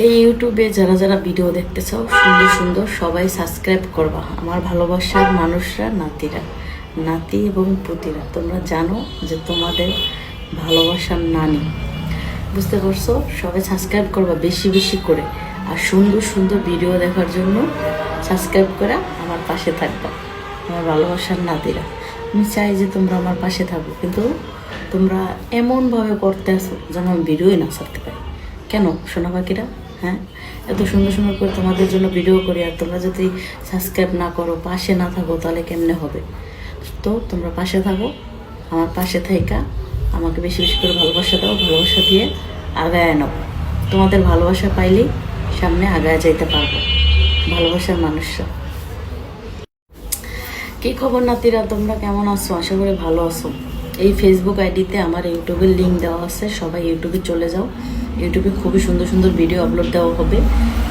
এই ইউটিউবে যারা যারা ভিডিও দেখতে চাও সুন্দর সুন্দর সবাই সাবস্ক্রাইব করবা। আমার ভালোবাসার মানুষরা, নাতিরা, নাতি এবং পুতিরা, তোমরা জানো যে তোমাদের ভালোবাসার নানি, বুঝতে পারছো? সবাই সাবস্ক্রাইব করবা বেশি বেশি করে, আর সুন্দর সুন্দর ভিডিও দেখার জন্য সাবস্ক্রাইব করে আমার পাশে থাকবা। আমার ভালোবাসার নাতিরা, আমি চাই যে তোমরা আমার পাশে থাকো, কিন্তু তোমরা এমনভাবে করতে আসো যেন আমি ভিডিওই না ছাড়তে পারি। কেন সোনা পাখিরা? হ্যাঁ, এত সুন্দর সুন্দর করে তোমাদের জন্য ভিডিও করি, আর তোমরা যদি সাবস্ক্রাইব না করো, পাশে না থাকো, তাহলে কেমনে হবে? তো তোমরা পাশে থাকো, আমার পাশে থাইকা আমাকে বেশি বেশি করে ভালোবাসা দাও, ভালোবাসা দিয়ে আগায় নাও। তোমাদের ভালোবাসা পাইলেই সামনে আগায় যাইতে পারবো। ভালোবাসার মানুষরা, কী খবর নাতিরা? তোমরা কেমন আছো? আশা করি ভালো আছো। এই ফেসবুক আইডিতে আমার ইউটিউবের লিঙ্ক দেওয়া আছে, সবাই ইউটিউবে চলে যাও। ইউটিউবে খুবই সুন্দর সুন্দর ভিডিও আপলোড দেওয়া হবে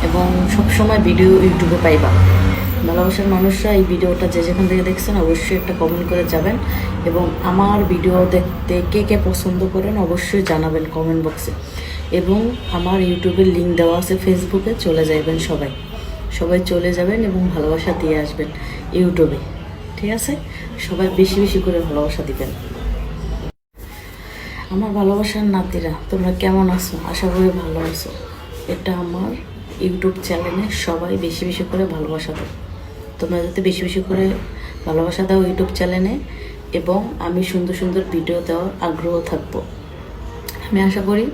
এবং সবসময় ভিডিও ইউটিউবে পাইবা। ভালোবাসার মানুষরা, এই ভিডিওটা যে যেখান থেকে দেখছেন অবশ্যই একটা কমেন্ট করে যাবেন, এবং আমার ভিডিও দেখতে কে কে পছন্দ করেন অবশ্যই জানাবেন কমেন্ট বক্সে। এবং আমার ইউটিউবের লিঙ্ক দেওয়া আছে, ফেসবুকে চলে যাবেন সবাই, সবাই চলে যাবেন এবং ভালোবাসা দিয়ে আসবেন ইউটিউবে, ঠিক আছে? সবাই বেশি বেশি করে ভালোবাসা দিবেন। আমার ভালোবাসার নাতিরা, তোমরা কেমন আছো? আশা করি ভালো আছো। এটা আমার ইউটিউব চ্যানেলে, সবাই বেশি বেশি করে ভালোবাসা দাও। তোমরা যাতে বেশি বেশি করে ভালোবাসা দাও ইউটিউব চ্যানেলে, এবং আমি সুন্দর সুন্দর ভিডিও দেওয়ার আগ্রহ থাকবো। আমি আশা করি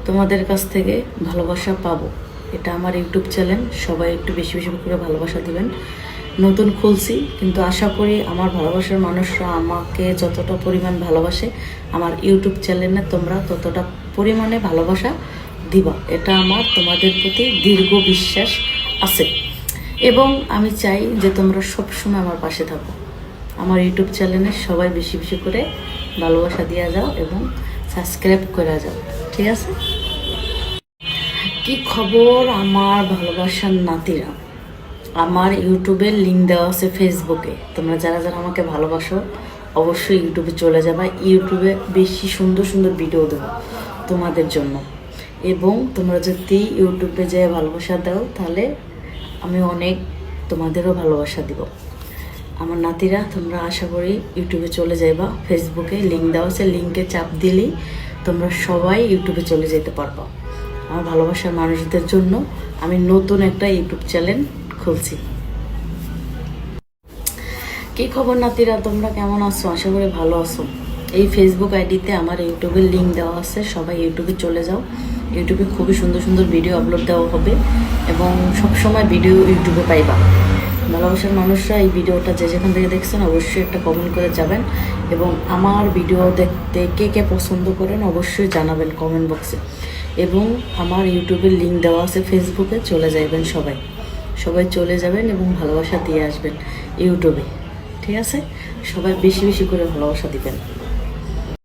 তোমাদের কাছ থেকে ভালোবাসা পাবো। এটা আমার ইউটিউব চ্যানেল, সবাই একটু বেশি বেশি করে ভালোবাসা দিবেন। নতুন খুলছি, কিন্তু আশা করি আমার ভালোবাসার মানুষরা আমাকে যতটা পরিমাণ ভালোবাসে, আমার ইউটিউব চ্যানেলে তোমরা ততটা পরিমাণে ভালোবাসা দিবা। এটা আমার তোমাদের প্রতি দীর্ঘ বিশ্বাস আছে, এবং আমি চাই যে তোমরা সবসময় আমার পাশে থাকো। আমার ইউটিউব চ্যানেলে সবাই বেশি বেশি করে ভালোবাসা দিয়ে যাও এবং সাবস্ক্রাইব করে যাও, ঠিক আছে? কি খবর আমার ভালোবাসার নাতিরা? আমার ইউটিউবের লিঙ্ক দেওয়া আছে ফেসবুকে। তোমরা যারা যারা আমাকে ভালোবাসো অবশ্যই ইউটিউবে চলে যাবা। ইউটিউবে বেশি সুন্দর সুন্দর ভিডিও দেবো তোমাদের জন্য, এবং তোমরা যদি ইউটিউবে যেয়ে ভালোবাসা দাও তাহলে আমি অনেক তোমাদেরও ভালোবাসা দিব। আমার নাতিরা, তোমরা আশা করি ইউটিউবে চলে যাইবা। ফেসবুকে লিঙ্ক দেওয়া আছে, লিঙ্কে চাপ দিলেই তোমরা সবাই ইউটিউবে চলে যেতে পারবা। আমার ভালোবাসার মানুষদের জন্য আমি নতুন একটা ইউটিউব চ্যানেল খুলছি। কী খবর নাতিরা? তোমরা কেমন আছো? আশা করি ভালো আছো। এই ফেসবুক আইডিতে আমার ইউটিউবের লিঙ্ক দেওয়া আছে, সবাই ইউটিউবে চলে যাও। ইউটিউবে খুবই সুন্দর সুন্দর ভিডিও আপলোড দেওয়া হবে এবং সবসময় ভিডিও ইউটিউবে পাইবা। ভালোবাসার মানুষরা, এই ভিডিওটা যে যেখান থেকে দেখছেন অবশ্যই একটা কমেন্ট করে যাবেন, এবং আমার ভিডিও দেখতে কে কে পছন্দ করেন অবশ্যই জানাবেন কমেন্ট বক্সে। এবং আমার ইউটিউবের লিঙ্ক দেওয়া আছে, ফেসবুকে চলে যাবেন সবাই, সবাই চলে যাবেন এবং ভালোবাসা দিয়ে আসবেন ইউটিউবে, ঠিক আছে? সবাই বেশি বেশি করে ভালোবাসা দিবেন।